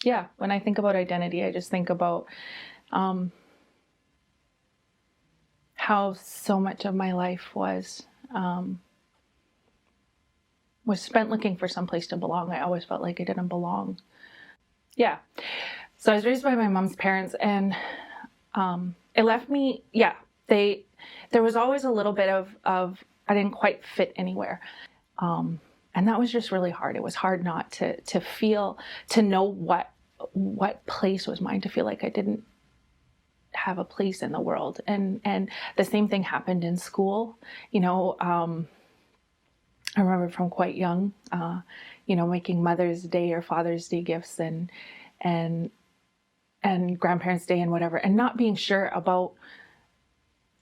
yeah, when I think about identity, I just think about how so much of my life was spent looking for some place to belong. I always felt like I didn't belong. Yeah. So I was raised by my mom's parents, and it left me, there was always a little bit of I didn't quite fit anywhere. And that was just really hard. It was hard not to feel, to know what place was mine, to feel like I didn't have a place in the world. And the same thing happened in school. I remember from quite young, making Mother's Day or Father's Day gifts and Grandparents' Day and whatever, and not being sure about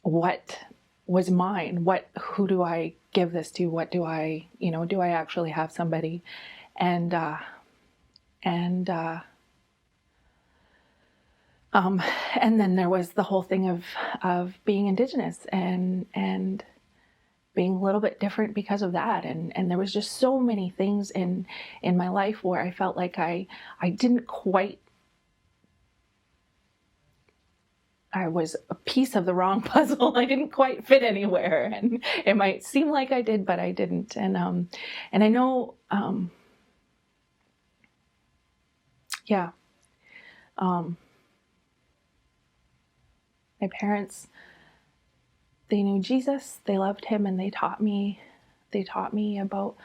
what was mine. Who do I give this to? What do I actually have somebody? And then there was the whole thing of being Indigenous and being a little bit different because of that. And there was just so many things in my life where I felt like I didn't quite, I was a piece of the wrong puzzle. I didn't quite fit anywhere, and it might seem like I did, but I didn't. And I know, my parents, they knew Jesus, they loved him, and they taught me about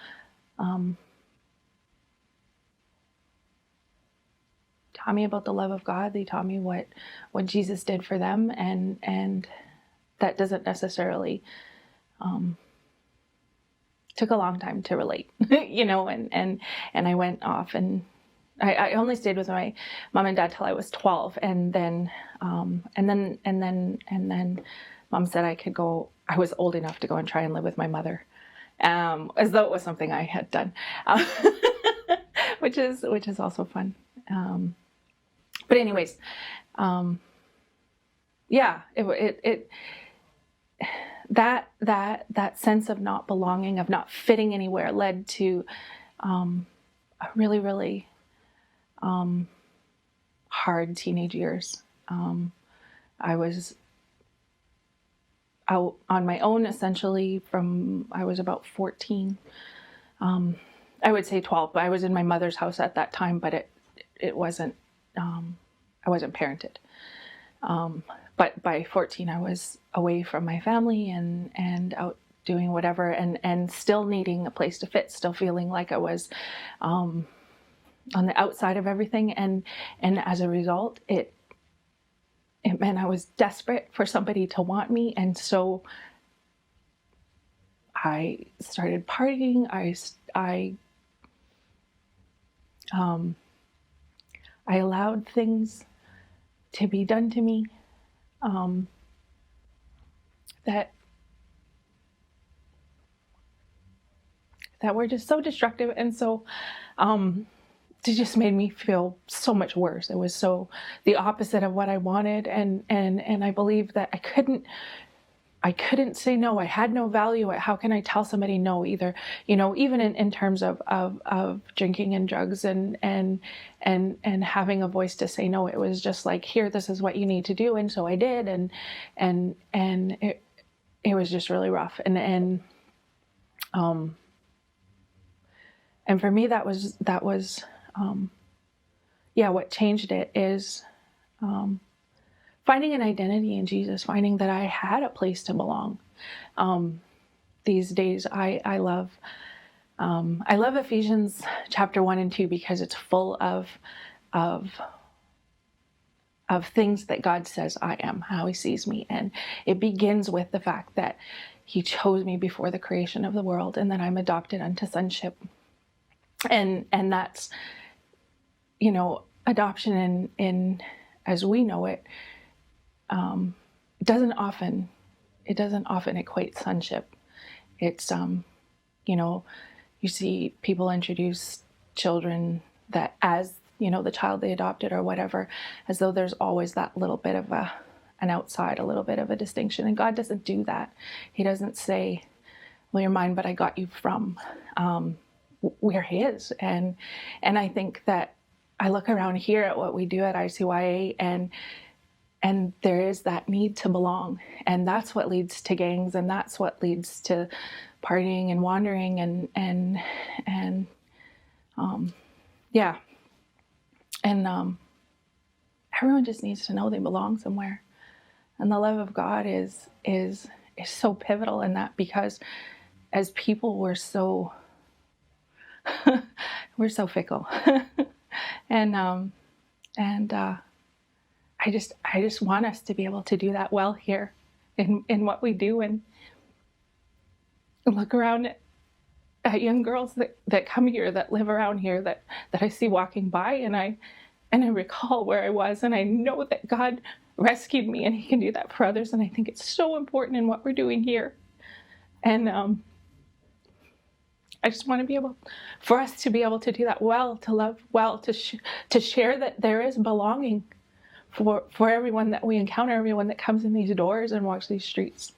the love of God. They taught me what Jesus did for them, and that doesn't necessarily took a long time to relate, and I went off, and I only stayed with my mom and dad till I was 12, and then Mom said I could go. I was old enough to go and try and live with my mother, as though it was something I had done, which is also fun. But anyways, that sense of not belonging, of not fitting anywhere, led to a really, really hard teenage years. I was out on my own essentially from I was about 14. I would say 12, but I was in my mother's house at that time, but it wasn't, I wasn't parented. But by 14, I was away from my family and out doing whatever, and still needing a place to fit, still feeling like I was on the outside of everything. And as a result, it meant I was desperate for somebody to want me. And so I started partying. I allowed things to be done to me that were just so destructive, and so it just made me feel so much worse. It was so the opposite of what I wanted, and I believed that I couldn't say no. I had no value. How can I tell somebody no? Either, even in terms of drinking and drugs and having a voice to say no. It was just like, here, this is what you need to do, and so I did, and it was just really rough, and for me that was what changed it is finding an identity in Jesus, finding that I had a place to belong. These days, I love Ephesians chapter 1 and 2 because it's full of things that God says I am, how he sees me. And it begins with the fact that he chose me before the creation of the world, and that I'm adopted unto sonship. And that's, adoption in as we know it, doesn't often equate sonship. It's, you see people introduce children that as, the child they adopted or whatever, as though there's always that little bit of an outside, a little bit of a distinction. And God doesn't do that. He doesn't say, well, you're mine, but I got you from, we're his. And I think that I look around here at what we do at ICYA, and there is that need to belong, and that's what leads to gangs, and that's what leads to partying and wandering, and yeah, and everyone just needs to know they belong somewhere, and the love of God is so pivotal in that, because as people we're so fickle, and I just want us to be able to do that well here in what we do, and look around at young girls that come here, that live around here, that I see walking by, and I recall where I was, and I know that God rescued me, and He can do that for others, and I think it's so important in what we're doing here. And I just want to be able, for us to be able to do that well, to love well, to share that there is belonging for everyone that we encounter, everyone that comes in these doors and walks these streets.